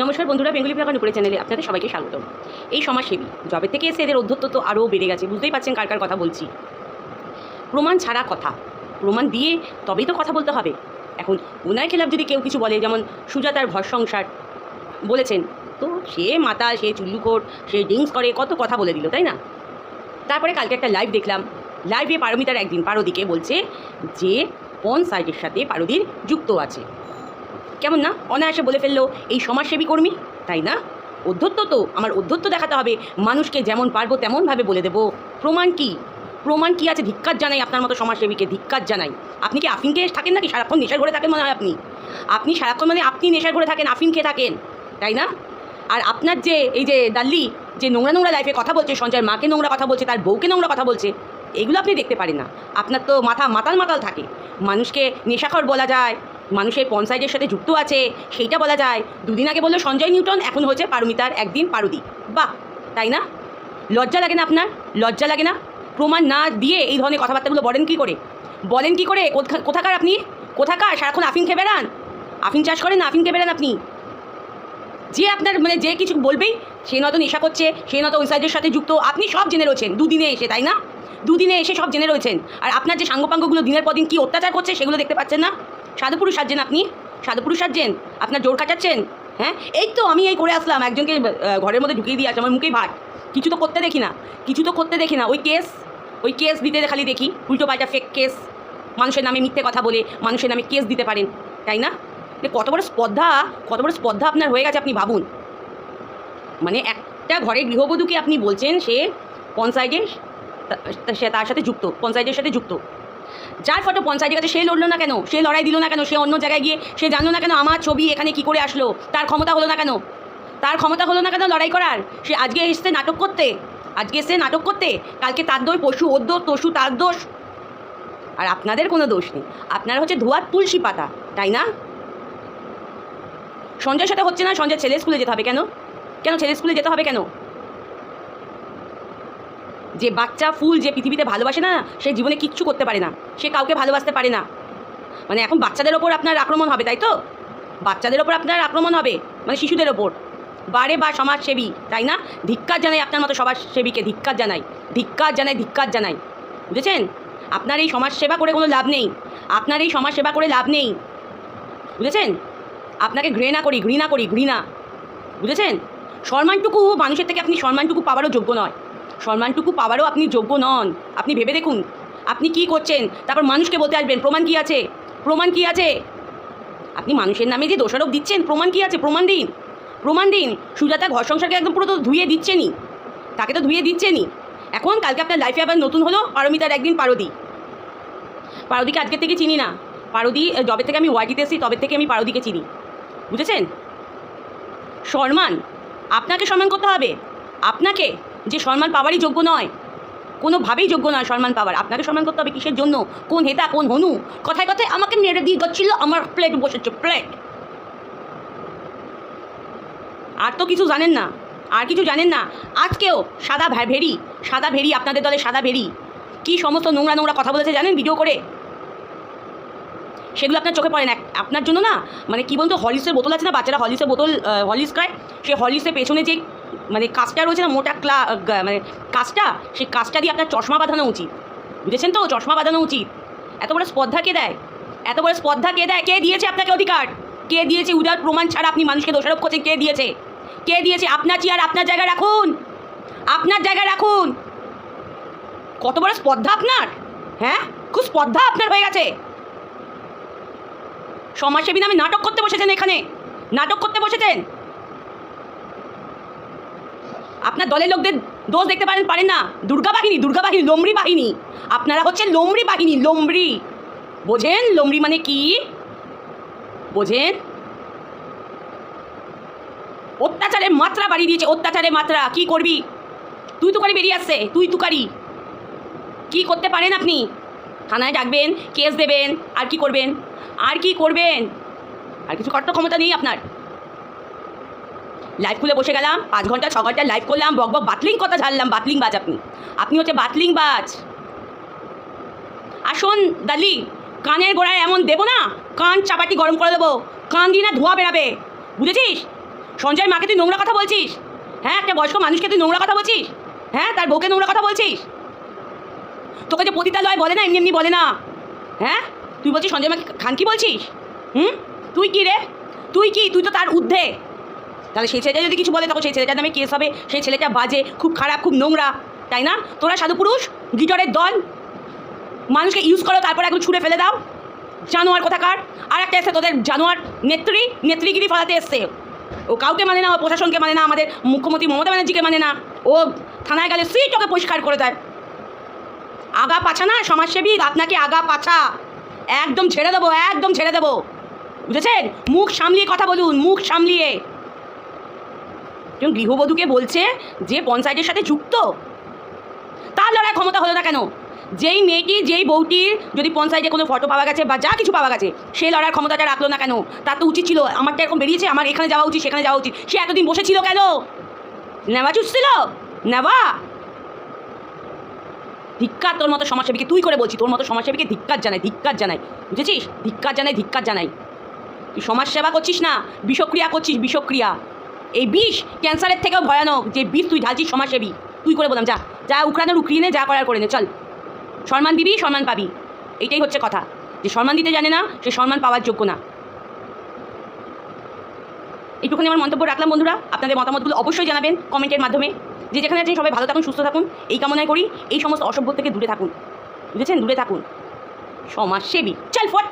নমস্কার বন্ধুরা, Bengali blogger নুপুরের চ্যানেলে আপনাদের সবাইকে স্বাগত। এই সমাজসেবী জবে থেকে এসে এদের অধ্যত্ব তো আরও বেড়ে গেছে, বুঝতেই পারছেন কার কার কথা বলছি। প্রমাণ ছাড়া কথা, প্রমাণ দিয়ে তবেই তো কথা বলতে হবে। এখন ওনার খেলাফ যদি কেউ কিছু বলে, যেমন সুজাতার ঘর সংসার বলেছেন, তো সে মাতাল, সে চুল্লুখোর, সে ড্রিঙ্কস করে, কত কথা বলে দিল, তাই না? তারপরে কালকে একটা লাইভ দেখলাম, লাইভে পারমিতার একদিন পারদিকে বলছে যে পন সাইডের সাথে পারদির যুক্ত আছে। কেমন না অনায়াসে বলে ফেললো এই সমাজসেবী কর্মী, তাই না? অধ্যত্ব তো, আমার অধ্যত্ব দেখাতে হবে, মানুষকে যেমন পারবো তেমনভাবে বলে দেবো। প্রমাণ কি? প্রমাণ কি আছে? ধিক্কার জানাই আপনার মতো সমাজসেবীকে, ধিক্কার জানাই। আপনি কি আফিন খেয়ে থাকেন নাকি? সারাক্ষণ নেশার ঘরে থাকেন মনে হয় আপনি সারাক্ষণ, মানে আপনি নেশার ঘরে থাকেন, আফিন খেয়ে থাকেন, তাই না? আর আপনার যে এই যে দাল্লি যে নোংরা নোংরা লাইফে কথা বলছে, সঞ্জয়ের মাকে নোংরা কথা বলছে, তার বউকে নোংরা কথা বলছে, এগুলো আপনি দেখতে পারেন না। আপনার তো মাথা মাতাল মাতাল থাকে। মানুষকে নেশাখর বলা যায়, মানুষের পঞ্চায়েতের সাথে যুক্ত আছে সেইটা বলা যায়। দুদিন আগে বললো সঞ্জয় নিউটন, এখন হচ্ছে পারমিতার একদিন পারদি। বাহ, তাই না? লজ্জা লাগে না আপনার? লজ্জা লাগে না? প্রমাণ না দিয়ে এই ধরনের কথাবার্তাগুলো বলেন কী করে? বলেন কী করে? কোথাকার আপনি? কোথাকার? সারাক্ষণ আফিন খেয়ে বেড়ান, আফিন চাষ করেন না, আফিন খেয়ে বেড়ান আপনি। যে আপনার মানে যে কিছু বলবেই, সে নয়তো নেশা করছে, সে নয়তো ওই সাইডের সাথে যুক্ত, আপনি সব জেনে রয়েছেন দুদিনে এসে, তাই না? দুদিনে এসে সব জেনে রয়েছেন। আর আপনার যে সাঙ্গপাঙ্গগুলো দিনের পর দিন কী অত্যাচার করছে সেগুলো দেখতে পাচ্ছেন না? সাধুপুরুষ সাজছেন আপনি, সাধুপুরুষ সাজছেন, আপনার জোর কাটাচ্ছেন। হ্যাঁ, এই তো আমি এই করে আসলাম, একজনকে ঘরের মধ্যে ঢুকিয়ে দিয়ে আসলাম, আমার মুখেই ভাট। কিছু তো করতে দেখি না, কিছু তো করতে দেখি না। ওই কেস দিতে খালি দেখি, উল্টো পাল্টা ফেক কেস, মানুষের নামে মিথ্যে কথা বলে মানুষের নামে কেস দিতে পারেন, তাই না? কত বড় স্পর্ধা, কত বড় স্পর্ধা আপনার হয়ে গেছে, আপনি ভাবুন। মানে একটা ঘরের গৃহবধূকে আপনি বলছেন সে পঞ্চায়েতে, সে তার সাথে যুক্ত, পঞ্চায়েতের সাথে যুক্ত। যার ফটো পঞ্চায়েতের কাছে, সে লড়লো না কেন? সে লড়াই দিল না কেন? সে অন্য জায়গায় গিয়ে সে জানলো না কেন আমার ছবি এখানে কি করে আসলো? তার ক্ষমতা হলো না কেন? তার ক্ষমতা হলো না কেন লড়াই করার? সে আজকে এসছে নাটক করতে, আজকে এসছে নাটক করতে, কালকে তার দোষ, পশু ওর দোষ, তসু তার দোষ। আর আপনাদের কোনো দোষ নেই, আপনারা হচ্ছে ধোয়ার তুলসী পাতা, তাই না? সঞ্জয়ের সাথে হচ্ছে না, সঞ্জয় ছেলে স্কুলে যেতে হবে কেন? কেন ছেলে স্কুলে যেতে হবে কেন? যে বাচ্চা ফুল, যে পৃথিবীতে ভালোবাসে না, সে জীবনে কিচ্ছু করতে পারে না, সে কাউকে ভালোবাসতে পারে না। মানে এখন বাচ্চাদের ওপর আপনার আক্রমণ হবে, তাই তো? বাচ্চাদের ওপর আপনার আক্রমণ হবে, মানে শিশুদের ওপর। বারে বা সমাজসেবী, তাই না? ধিক্কার জানাই আপনার মতো সমাজসেবীকে, ধিক্কার জানাই, ধিক্কার জানাই, ধিক্কার জানাই, বুঝেছেন? আপনার এই সমাজসেবা করে কোনো লাভ নেই, আপনার এই সমাজসেবা করে লাভ নেই, বুঝেছেন? আপনাকে ঘৃণা করি, ঘৃণা করি, ঘৃণা, বুঝেছেন? সম্মানটুকু মানুষের থেকে আপনি সম্মানটুকু পাওয়ারও যোগ্য নয়, সম্মানটুকু পাওয়ারও আপনি যোগ্য নন। আপনি ভেবে দেখুন আপনি কি করছেন, তারপর মানুষকে বলতে আসবেন প্রমাণ কি আছে, প্রমাণ কি আছে? আপনি মানুষের নামে যে দোষারোপ দিচ্ছেন, প্রমাণ কি আছে? প্রমাণ দিন, প্রমাণ দিন। সুজাতা ঘর সংসারকে একদম পুরো তো ধুয়ে দিচ্ছেনই, তাকে তো ধুয়ে দিচ্ছেনই। এখন কালকে আপনার লাইফে আবার নতুন হলো পারমিতার একদিন পারদি। পারদিকে আজকের থেকে চিনি না, পারদি যবে থেকে আমি ওয়াইটিতে এসেছি তবে থেকে আমি পারদিকে চিনি, বুঝেছেন? সম্মান, আপনাকে সম্মান করতে হবে, আপনাকে, যে সম্মান পাওয়ারই যোগ্য নয়, কোনোভাবেই যোগ্য নয় সম্মান পাওয়ার, আপনাকে সম্মান করতে হবে। কিসের জন্য? কোন হেতা, কোন হনু? কথায় কথায় আমাকে মেরে দিয়ে গচ্ছিল, আমার প্লেট বসেছে, প্লেট। আর তো কিছু জানেন না, আর কিছু জানেন না। আজকেও সাদা ভেরি, আপনাদের দলে সাদা ভেরি কী সমস্ত নোংরা নোংরা কথা বলেছে জানেন ভিডিও করে? সেগুলো আপনার চোখে পড়ে না। আপনার জন্য না, মানে কী বলতো, হরলিক্সের বোতল আছে না, বাচ্চারা হরলিক্সের বোতল হরলিক্স খায়, সেই হরলিক্সের পেছনে যে মানে কাজটা রয়েছে না, মোটা মানে কাজটা, সেই কাজটা দিয়ে আপনার চশমা বাঁধানো উচিত, বুঝেছেন তো? চশমা বাঁধানো উচিত। এত বড় স্পর্ধা কে দেয়? এত বড় স্পর্ধা কে দেয়? কে দিয়েছে আপনাকে অধিকার? কে দিয়েছে? উদার প্রমাণ ছাড়া আপনি মানুষকে দোষারোপ করছেন, কে দিয়েছে? কে দিয়েছে? আপনার চেয়ার আপনার জায়গায় রাখুন, আপনার জায়গায় রাখুন। কত বড় স্পর্ধা আপনার! হ্যাঁ, খুব স্পর্ধা আপনার হয়ে গেছে। সমাজসেবী নামে নাটক করতে বসেছেন, এখানে নাটক করতে বসেছেন। আপনার দলের লোকদের দোষ দেখতে পারেন না? দুর্গা বাহিনী, লোমড়ি বাহিনী, আপনারা হচ্ছে লোমড়ি বাহিনী, লোমড়ি। বোঝেন লোমড়ি মানে কি? বোঝেন? অত্যাচারের মাত্রা বাড়িয়ে দিয়েছে, অত্যাচারের মাত্রা। কি করবি তুই? তুকারি বেরিয়ে আসছে, তুই তুকারি। কি করতে পারেন আপনি? থানায় ডাকবেন, কেস দেবেন, আর কি করবেন? আর কি করবেন? আর কিছু করার ক্ষমতা নেই আপনার। লাইভ খুলে বসে গেলাম, 5 ঘন্টা 6 ঘন্টা লাইভ করলাম, বক বাতলিং কথা ঝাড়লাম, বাতলিং বাজ। আপনি হচ্ছে বাতলিং বাজ। আর শোন দালি, কানের গোড়ায় এমন দেবো না, কান চাপাটি গরম করে দেবো, কান দিয়ে না ধোঁয়া বেরাবে, বুঝেছিস? সঞ্জয় মাকে তুই নোংরা কথা বলছিস? হ্যাঁ, একটা বয়স্ক মানুষকে তুই নোংরা কথা বলছিস? হ্যাঁ, তার বউকে নোংরা কথা বলছিস? তোকে যে পতিতালয় বলে না, এমনি এমনি বলে না। হ্যাঁ, তুই বলছিস সঞ্জয় মাকে খানকি বলছিস? তুই কি রে? তুই কি? তুই তো তার ঊর্ধ্বে। তাহলে সেই ছেলেটা যদি কিছু বলে তখন সেই ছেলেটার নামে কেস হবে, সেই ছেলেটা বাজে, খুব খারাপ, খুব নোংরা, তাই না? তোরা সাধু পুরুষ, গিটারের দল, মানুষকে ইউজ করো, তারপর একদম ছুঁড়ে ফেলে দাও। জানোয়ার কোথাকার। আর একটা এসে তোদের জানোয়ার নেত্রীগিরি ফলাতে এসছে। ও কাউকে মানে না, ও প্রশাসনকে মানে না, আমাদের মুখ্যমন্ত্রী মমতা ব্যানার্জিকে মানে না। ও থানায় গেলে সিট ওকে পরিষ্কার করে দেয়। আগা পাছা না সমাজসেবী, আপনাকে আগা পাছা একদম ছেড়ে দেবো, একদম ছেড়ে দেবো, বুঝেছেন? মুখ সামলিয়ে কথা বলুন, মুখ সামলিয়ে। গৃহবধূকে বলছে যে পঞ্চায়েতের সাথে যুক্ত, তার লড়াই ক্ষমতা হলো না কেন? যেই মেয়েটি, যেই বউটির যদি পঞ্চায়েতে কোনো ফটো পাওয়া গেছে বা যা কিছু পাওয়া গেছে, সে লড়ার ক্ষমতাটা রাখলো না কেন? তার তো উচিত ছিল, আমারটা এরকম বেরিয়েছে, আমার এখানে যাওয়া উচিত, সেখানে যাওয়া উচিত। সে এতদিন বসেছিল কেন? নেওয়া চুষছিল, নেওয়া। ধিক্কার তোর মতো সমাজসেবীকে, তুই করে বলছি, তোর মতো সমাজসেবীকে ধিক্কার জানাই, ধিক্কার জানাই, বুঝেছিস? ধিক্কার জানাই, ধিক্কার জানাই। তুই সমাজসেবা করছিস না, বিষক্রিয়া করছিস, বিষক্রিয়া। এই বিষ ক্যান্সারের থেকেও ভয়ানক, যে বিষ তুই ঢালছিস সমাজসেবী। তুই করে বললাম, যা যা উকড়ানোর উকড়িয়ে নে, যা করার করে নে, চল। সম্মান দিবি, সম্মান পাবি, এইটাই হচ্ছে কথা। যে সম্মান দিতে জানে না, সে সম্মান পাওয়ার যোগ্য না। এইটুকুনি আমার মন্তব্য রাখলাম বন্ধুরা। আপনাদের মতামতগুলো অবশ্যই জানাবেন কমেন্টের মাধ্যমে। যে যেখানে আছেন সবাই ভালো থাকুন, সুস্থ থাকুন, এই কামনাই করি। এই সমস্ত অসভ্য থেকে দূরে থাকুন, বুঝেছেন? দূরে থাকুন। সমাজসেবী, চল ফট।